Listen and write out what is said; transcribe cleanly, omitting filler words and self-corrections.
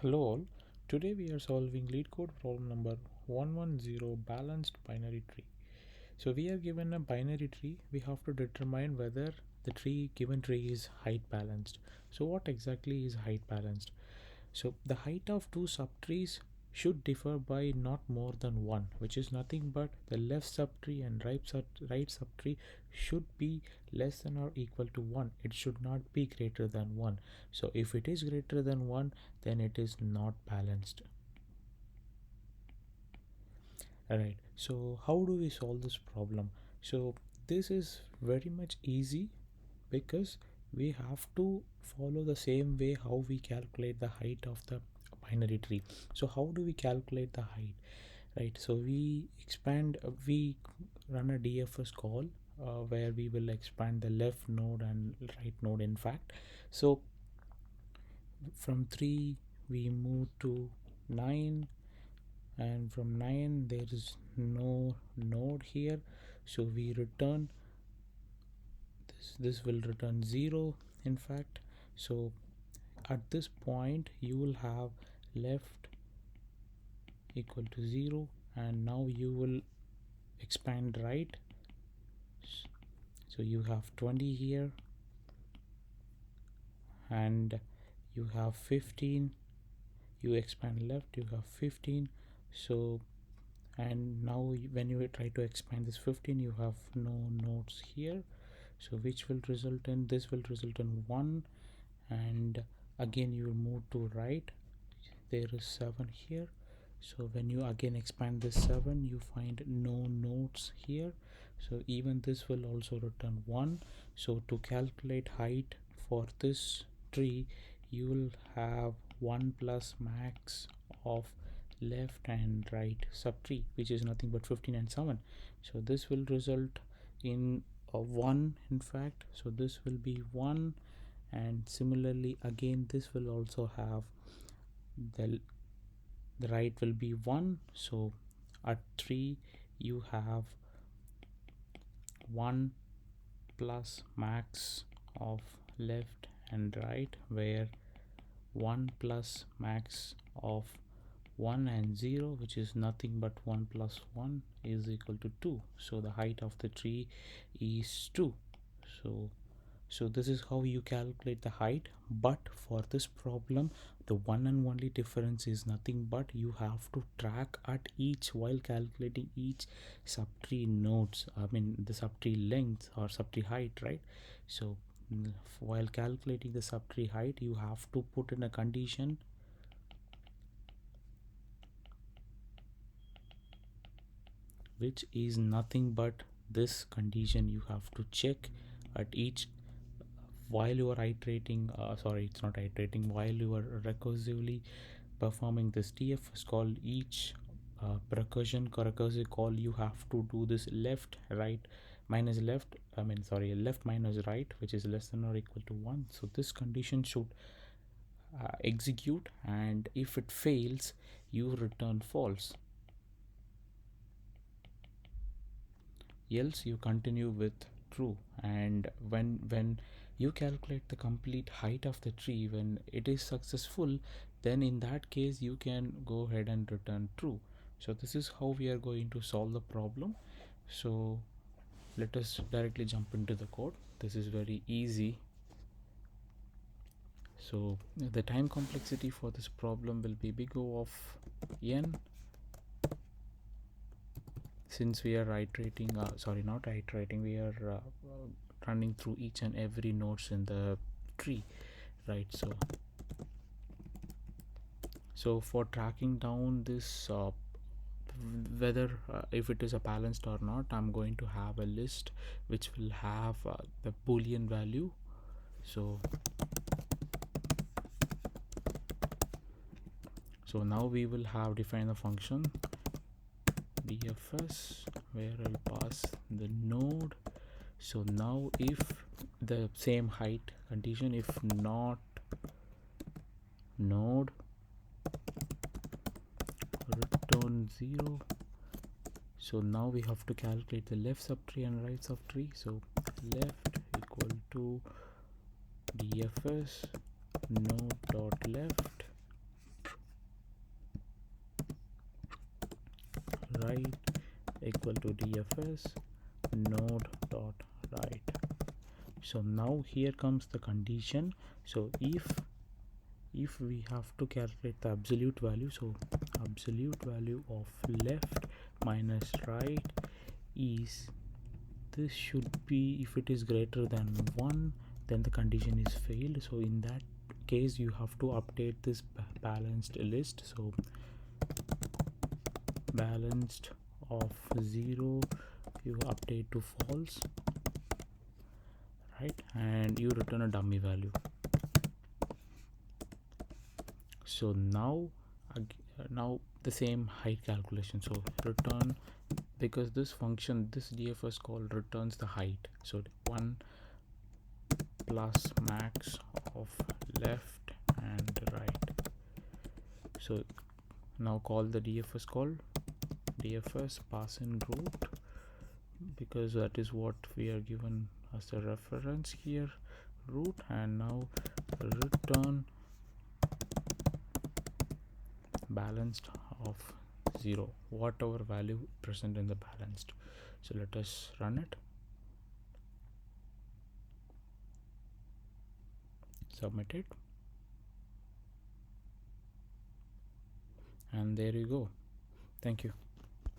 Hello all. Today we are solving LeetCode problem number 110, balanced binary tree. So we are given a binary tree. We have to determine whether the given tree is height balanced. So what exactly is height balanced? So the height of two subtrees should differ by not more than 1, which is nothing but the left subtree and right subtree should be less than or equal to 1. It should not be greater than 1. So if it is greater than 1, then it is not balanced. Alright, so how do we solve this problem? So this is very much easy because we have to follow the same way how we calculate the height of the binary tree. So how do we calculate the height? Right, so we run a DFS call where we will expand the left node and right node, in fact. So from 3 we move to 9, and from 9 there is no node here, so we return this will return 0, in fact. So at this point you will have left equal to 0, and now you will expand right, so you have 20 here, and you have 15. You expand left, you have 15. So and now when you try to expand this 15, you have no nodes here, so which will result in, this will result in 1. And again you will move to right, there is 7 here, so when you again expand this 7, you find no nodes here, so even this will also return 1. So to calculate height for this tree, you will have 1 plus max of left and right subtree, which is nothing but 15 and 7. So this will result in a 1, in fact. So this will be 1, and similarly again this will also have the right will be 1. So at 3 you have 1 plus max of left and right, where 1 plus max of 1 and 0, which is nothing but 1 plus 1, is equal to 2. So the height of the tree is 2. So this is how you calculate the height. But for this problem, the one and only difference is nothing but you have to track at each, while calculating each subtree nodes, I mean the subtree length or subtree height, right? So while calculating the subtree height, you have to put in a condition which is nothing but this condition. You have to check at each, while you are iterating, sorry, it's not iterating, while you are recursively performing this TF is called each recursive call, you have to do this left right minus left, I mean sorry, left minus right, which is less than or equal to 1. So this condition should execute, and if it fails, you return false, else you continue with true. And when you calculate the complete height of the tree, when it is successful, then in that case you can go ahead and return true. So this is how we are going to solve the problem. So let us directly jump into the code. This is very easy. So the time complexity for this problem will be big O of n, since we are iterating, sorry, not iterating, we are running through each and every nodes in the tree, right? So for tracking down this whether if it is a balanced or not, I'm going to have a list which will have the boolean value. So now we will have defined the function dfs, where I'll pass the node. So now if the same height condition, if not node, return 0. So now we have to calculate the left subtree and right subtree. So left equal to dfs node dot left right equal to dfs node dot right. So now here comes the condition. So if we have to calculate the absolute value, so absolute value of left minus right is, this should be, if it is greater than 1, then the condition is failed. So in that case you have to update this balanced list. So balanced of 0 you update to false, right, and you return a dummy value. So now now the same height calculation. So return, because this function, this dfs call returns the height, so 1 plus max of left and right. So now call the dfs call, dfs pass in root, because that is what we are given as a reference here, root, and now return balanced of 0, whatever value present in the balanced. So let us run it, submit it, and there you go. Thank you.